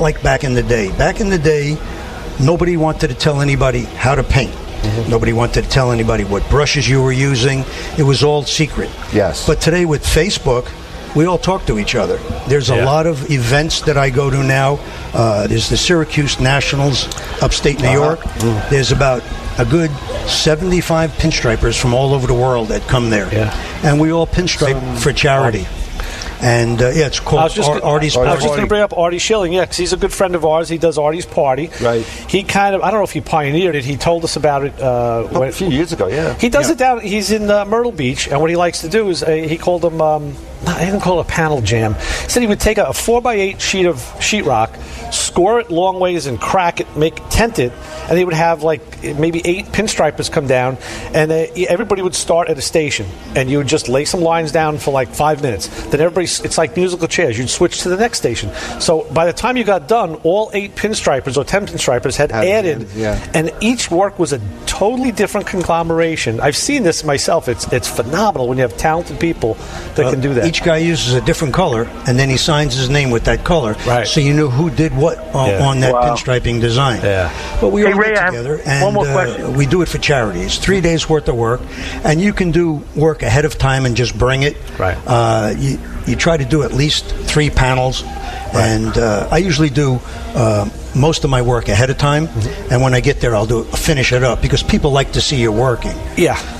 like back in the day. Back in the day, nobody wanted to tell anybody how to paint. Nobody wanted to tell anybody what brushes you were using. It was all secret. Yes. But today with Facebook, we all talk to each other. There's a lot of events that I go to now. There's the Syracuse Nationals, upstate New York. There's about a good 75 pinstripers from all over the world that come there. And we all pinstripe for charity. And it's called Artie's Party. I was just going to bring up Artie Schilling, because he's a good friend of ours. He does Artie's Party. Right. He kind of, I don't know if he pioneered it. He told us about it a few years ago. He does it down. He's in Myrtle Beach, and what he likes to do is he called them. I didn't call it a panel jam. He said he would take a 4x8 sheet of sheetrock, score it long ways, and crack it, tent it, and he would have like maybe 8 pinstripers come down, and everybody would start at a station, and you would just lay some lines down for like 5 minutes. Then it's like musical chairs. You'd switch to the next station. So by the time you got done, all 8 pinstripers or 10 pinstripers had added, and each work was a totally different conglomeration. I've seen this myself. It's phenomenal when you have talented people that can do that. Each guy uses a different color, and then he signs his name with that color, so you know who did what on that pinstriping design. But we all get together, and one more question. We do it for charity. It's 3 days worth of work, and you can do work ahead of time and just bring it. You try to do at least 3 panels, and I usually do most of my work ahead of time, and when I get there, I'll finish it up, because people like to see you working.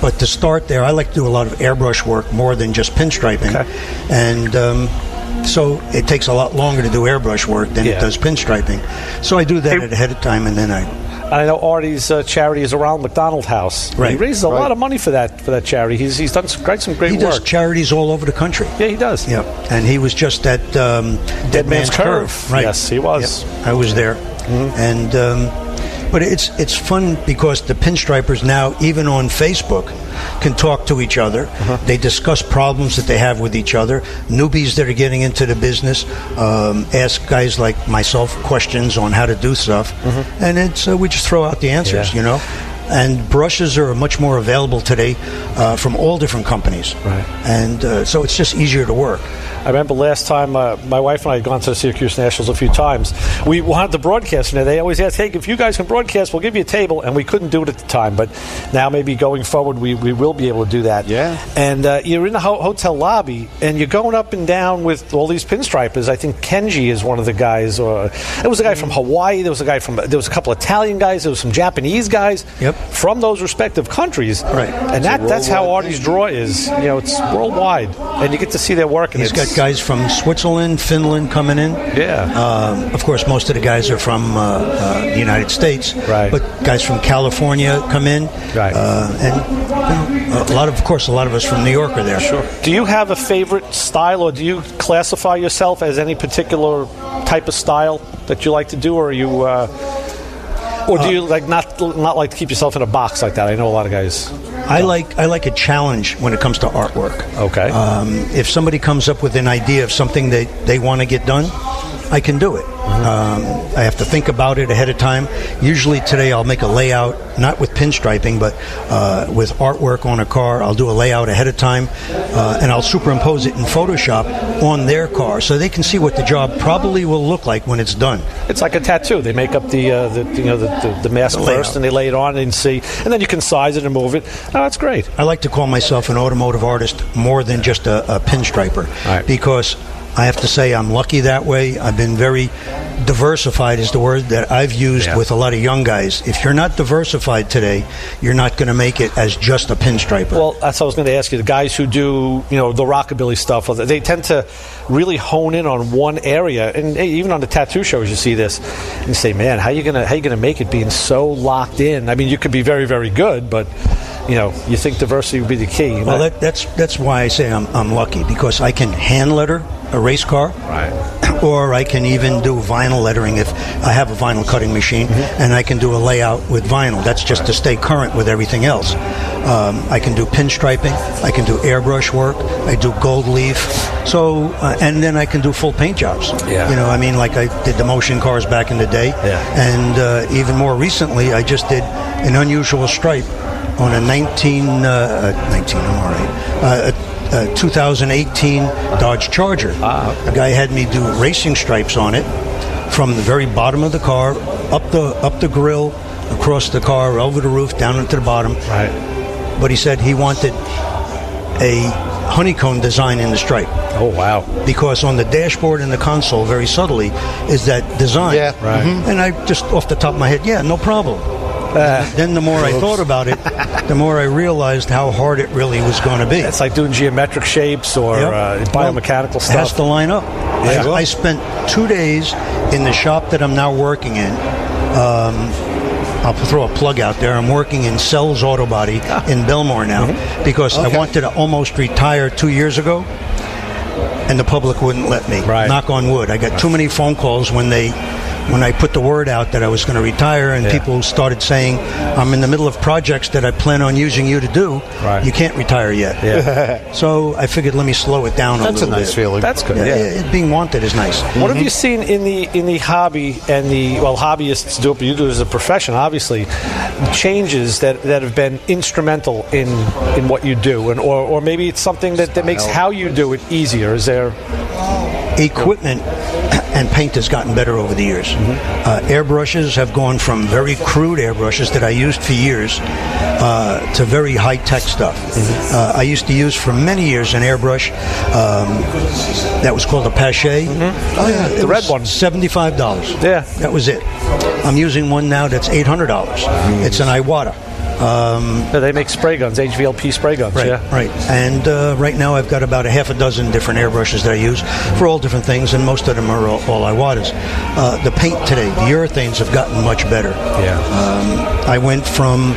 But to start there, I like to do a lot of airbrush work more than just pinstriping, and so it takes a lot longer to do airbrush work than it does pinstriping. So I do that ahead of time, and then I know Artie's charity is around McDonald House. He raises a lot of money for that charity. He's done some great work. He does charities all over the country. Yeah, he does. And he was just at Dead Man's Curve. Yes, he was. I was there, and but it's fun because the pinstripers now, even on Facebook, can talk to each other. They discuss problems that they have with each other. Newbies that are getting into the business ask guys like myself questions on how to do stuff, and it's we just throw out the answers, you know. And brushes are much more available today from all different companies, and so it's just easier to work. I remember last time my wife and I had gone to the Syracuse Nationals a few times. We wanted to broadcast, and they always asked, hey, if you guys can broadcast, we'll give you a table, and we couldn't do it at the time, but now maybe going forward we will be able to do that. And you're in the hotel lobby, and you're going up and down with all these pinstripers. I think Kenji is one of the guys, or it was a guy from Hawaii, there was a couple Italian guys, there was some Japanese guys from those respective countries. And that's how Artie's Draw is. You know, it's worldwide, and you get to see their work. And he's got guys from Switzerland, Finland coming in. Of course, most of the guys are from the United States, but guys from California come in, and a lot of us from New York are there. Do you have a favorite style, or do you classify yourself as any particular type of style that you like to do, or are you? Or do you not like to keep yourself in a box like that? I know a lot of guys. I like a challenge when it comes to artwork. If somebody comes up with an idea of something that they want to get done, I can do it. I have to think about it ahead of time. Usually today I'll make a layout, not with pinstriping, but with artwork on a car. I'll do a layout ahead of time, and I'll superimpose it in Photoshop on their car so they can see what the job probably will look like when it's done. It's like a tattoo. They make up the mask first, and they lay it on and see, and then you can size it and move it. Oh, that's great. I like to call myself an automotive artist more than just a pinstriper, because I have to say I'm lucky that way. I've been very diversified is the word that I've used with a lot of young guys. If you're not diversified today, you're not going to make it as just a pinstriper. Well, that's what I was going to ask you. The guys who do, the rockabilly stuff, they tend to really hone in on one area, and even on the tattoo shows you see this, and you say, man, how you gonna make it being so locked in? I mean, you could be very, very good, but you think diversity would be the key. Well, that's why I say I'm lucky, because I can hand letter a race car, or I can even do vinyl lettering if I have a vinyl cutting machine, and I can do a layout with vinyl. That's just to stay current with everything else. I can do pinstriping, I can do airbrush work, I do gold leaf, so and then I can do full paint jobs. Like I did the motion cars back in the day, and even more recently I just did an unusual stripe on a 2018 Dodge Charger. A guy had me do racing stripes on it, from the very bottom of the car, up the grill, across the car, over the roof, down into the bottom. Right. But he said he wanted a honeycomb design in the stripe. Oh, wow. Because on the dashboard and the console, very subtly, is that design. Yeah. Right. And I just, off the top of my head, yeah, no problem. Then the more I thought about it, the more I realized how hard it really was going to be. It's like doing geometric shapes or biomechanical stuff. It has to line up. Yeah. I spent 2 days in the shop that I'm now working in. I'll throw a plug out there. I'm working in Sells Auto Body in Belmore now because I wanted to almost retire 2 years ago, and the public wouldn't let me. Right. Knock on wood. I got too many phone calls when I put the word out that I was going to retire, and people started saying, I'm in the middle of projects that I plan on using you to do. Right. You can't retire yet. Yeah. So I figured, let me slow it down a That's little a nice bit. feeling. That's good. Yeah, being wanted is nice. What have you seen in the hobby and hobbyists do it, but you do it as a profession, obviously, changes that have been instrumental in what you do, and or maybe it's something that makes how you do it easier? Is there Equipment and paint has gotten better over the years. Airbrushes have gone from very crude airbrushes that I used for years to very high-tech stuff. I used to use for many years an airbrush that was called a Pache. Oh, yeah, the red one. $75. Yeah. That was it. I'm using one now that's $800. It's an Iwata. They make spray guns, HVLP spray guns. Right, Yeah. right. And right now I've got about a half a dozen different airbrushes that I use for all different things, and most of them are all Iwatas. The paint today, the urethanes have gotten much better. Yeah. I went from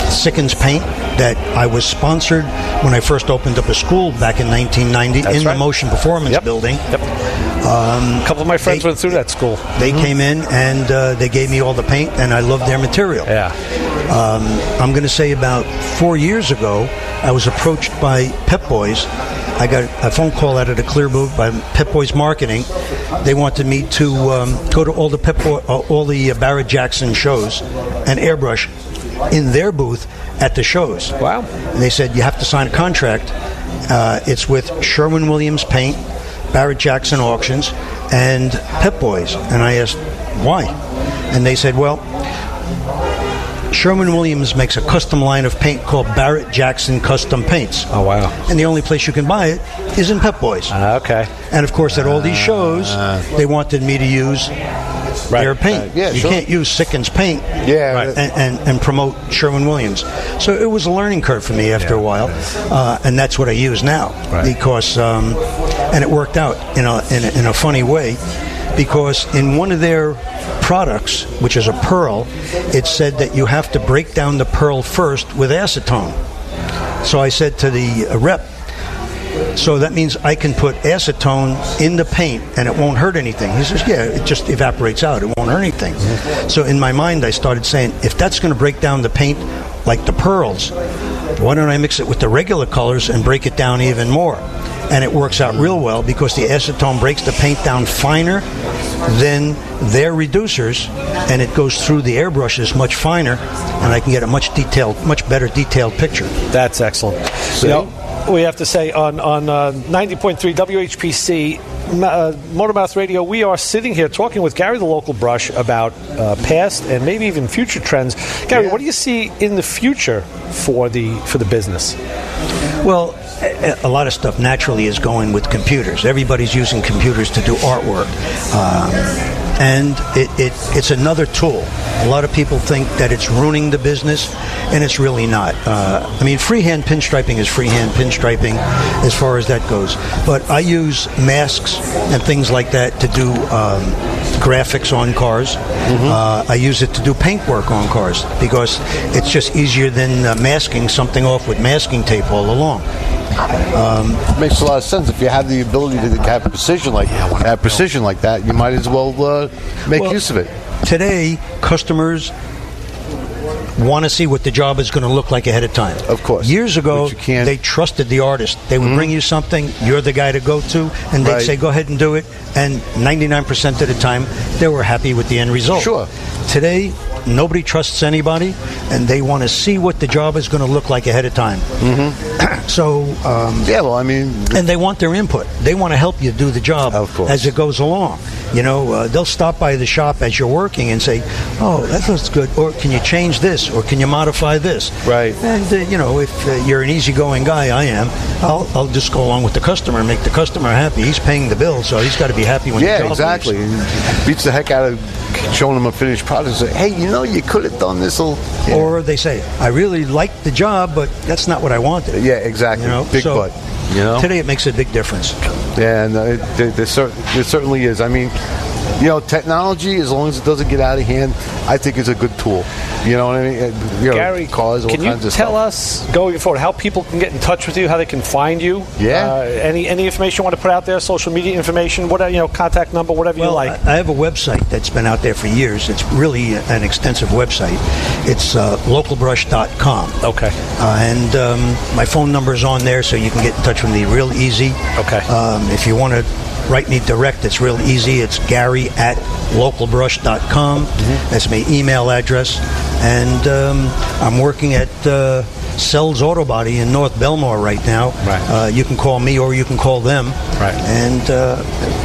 Sickens Paint that I was sponsored when I first opened up a school back in 1990 That's in right. the Motion Performance Building. Yep. A couple of my friends went through that school. They came in and they gave me all the paint, and I loved their material. Yeah. I'm going to say about 4 years ago, I was approached by Pep Boys. I got a phone call out of the Clear booth by Pep Boys Marketing. They wanted me to go to all the Barrett Jackson shows and airbrush in their booth at the shows. Wow. And they said, you have to sign a contract. It's with Sherwin-Williams Paint, Barrett Jackson Auctions, and Pep Boys. And I asked, why? And they said, well, Sherwin-Williams makes a custom line of paint called Barrett Jackson Custom Paints. Oh, wow. And the only place you can buy it is in Pep Boys. Okay. And, of course, at all these shows, they wanted me to use their paint. You can't use Sickens paint and promote Sherwin-Williams. So it was a learning curve for me after a while, and that's what I use now. Because, and it worked out in a funny way, because in one of their products, which is a pearl, it said that you have to break down the pearl first with acetone. So I said to the rep, so that means I can put acetone in the paint and it won't hurt anything. He says, yeah, it just evaporates out. It won't hurt anything. So in my mind, I started saying, if that's going to break down the paint like the pearls, why don't I mix it with the regular colors and break it down even more? And it works out real well because the acetone breaks the paint down finer than their reducers, and it goes through the airbrushes much finer, and I can get a much better detailed picture. That's excellent. You know, we have to say on 90.3 WHPC Motormouth Radio, we are sitting here talking with Gary the Local Brush about past and maybe even future trends. Gary, what do you see in the future for the business? Well, a lot of stuff naturally is going with computers. Everybody's using computers to do artwork. And it's another tool. A lot of people think that it's ruining the business, and it's really not. I mean, freehand pinstriping is freehand pinstriping as far as that goes. But I use masks and things like that to do graphics on cars. I use it to do paintwork on cars because it's just easier than masking something off with masking tape all along. It makes a lot of sense. If you have the ability to have precision like that, you might as well make use of it. Today, customers want to see what the job is going to look like ahead of time. Of course. Years ago, they trusted the artist. They would bring you something, you're the guy to go to, and they'd say, go ahead and do it. And 99% of the time, they were happy with the end result. Sure. Today, nobody trusts anybody, and they want to see what the job is going to look like ahead of time. So, yeah, well, I mean, and they want their input. They want to help you do the job of course, as it goes along. they'll stop by the shop as you're working and say, "Oh, that looks good," or "Can you change this?" or "Can you modify this?" Right. And if you're an easygoing guy, I am. I'll just go along with the customer and make the customer happy. He's paying the bill, so he's got to be happy when. Yeah, exactly. It beats the heck out of showing them a finished product and say, "Hey, you could have done this." Or they say, "I really liked the job, but that's not what I wanted." Yeah, exactly. Big so, butt. Today it makes a big difference. Yeah, and it certainly is. I mean, technology, as long as it doesn't get out of hand, I think is a good tool. You know what I mean? Gary, cars, all can you kinds of tell stuff. us, going forward, how people can get in touch with you, how they can find you? Yeah. Any information you want to put out there, social media information, whatever, contact number, whatever you like? I have a website that's been out there for years. It's really an extensive website. It's localbrush.com. Okay. And my phone number is on there, so you can get in touch with me real easy. Okay. If you want to write me direct, it's real easy. It's Gary@localbrush.com. That's my email address. And I'm working at Sells Auto Body in North Belmore right now. Right. You can call me or you can call them. Right. And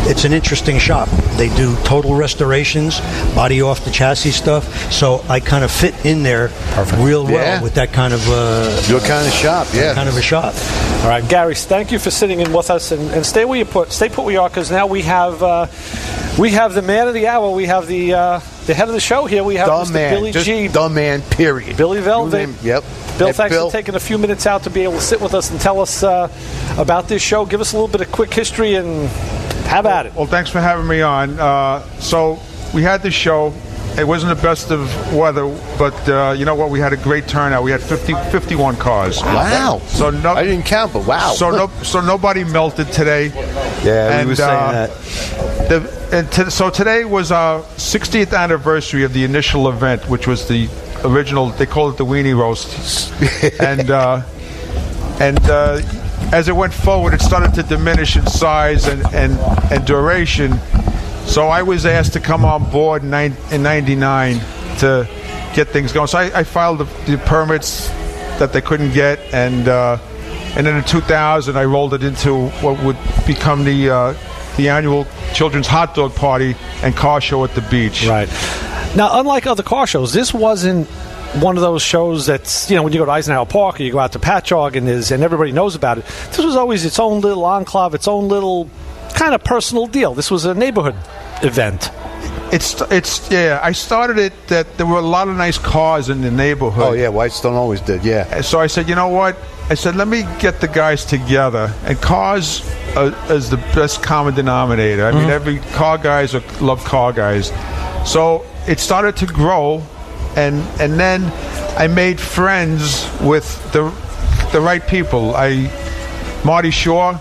it's an interesting shop. They do total restorations, body off the chassis stuff. So I kind of fit in there real well with that kind of your kind of shop. Yeah, kind of a shop. All right, Gary, thank you for sitting in with us, and stay where you stay put where you are, because now we have the man of the hour. We have the head of the show here. We have Mr. Billy G. The man, period. Billy Velvet. Yep. Bill, thanks for taking a few minutes out to be able to sit with us and tell us about this show. Give us a little bit of quick history and have at it. Well, thanks for having me on. So we had this show. It wasn't the best of weather, but you know what? We had a great turnout. We had 51 cars. Wow. So I didn't count, but wow. So nobody melted today. Yeah, we were saying that. So today was our 60th anniversary of the initial event, which was the original. They call it the Weenie Roast, and as it went forward, it started to diminish in size and duration. So I was asked to come on board in '99 to get things going. So I filed the permits that they couldn't get, and then in 2000 I rolled it into what would become the annual Children's Hot Dog Party and Car Show at the beach. Right. Now, unlike other car shows, this wasn't one of those shows that's, when you go to Eisenhower Park or you go out to Patchogue and everybody knows about it. This was always its own little enclave, its own little kind of personal deal. This was a neighborhood event. I started it that there were a lot of nice cars in the neighborhood. Oh yeah, Whitestone always did. Yeah. So I said, you know what? I said, let me get the guys together. And cars is the best common denominator. I mean, every car guys love car guys. So it started to grow, and then I made friends with the right people. Marty Shaw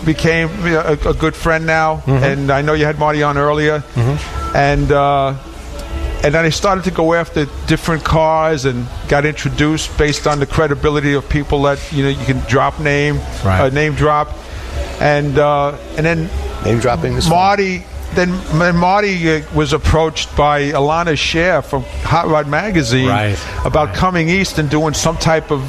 became a good friend now, and I know you had Marty on earlier, and then I started to go after different cars and got introduced based on the credibility of people that you can drop name drop, and then name dropping is Marty. Fun. Then Marty was approached by Alana Scher from Hot Rod Magazine about coming east and doing some type of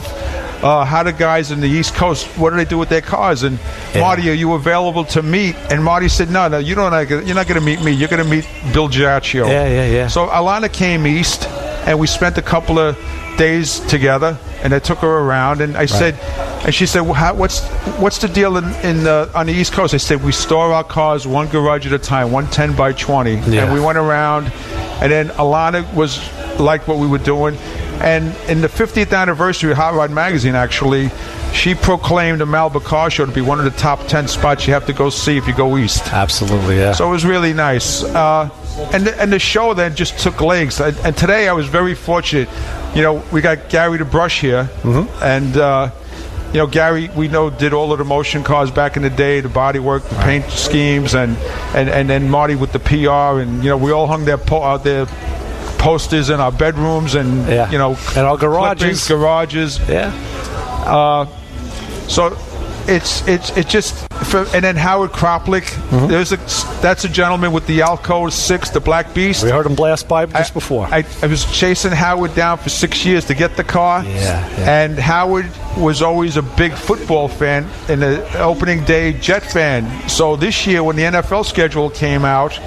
how the guys in the East Coast, what do they do with their cars? And Marty, are you available to meet? And Marty said, no, you're not going to meet me. You're going to meet Bill Giacchio. Yeah. So Alana came east, and we spent a couple of days together, and I took her around, and I said, and she said, well, what's the deal on the East Coast? I said, we store our cars one garage at a time, 110 by 20. Yeah. And we went around, and then Alana liked what we were doing. And in the 50th anniversary of Hot Rod Magazine, actually, she proclaimed the Malibu Car Show to be one of the top 10 spots you have to go see if you go east. Absolutely, yeah. So it was really nice. And the show then just took legs. And today I was very fortunate. We got Gary the Brush here. And, Gary, we know, did all of the motion cars back in the day, the body work, the paint schemes, and then Marty with the PR. And, we all hung their posters in our bedrooms and and our garages. Garages. Yeah. So It just and then Howard Kroplik. That's a gentleman with the Alco 6, the Black Beast. We heard him blast by just before. I was chasing Howard down for 6 years to get the car. And Howard was always a big football fan and an opening day Jet fan. So this year when the NFL schedule came out,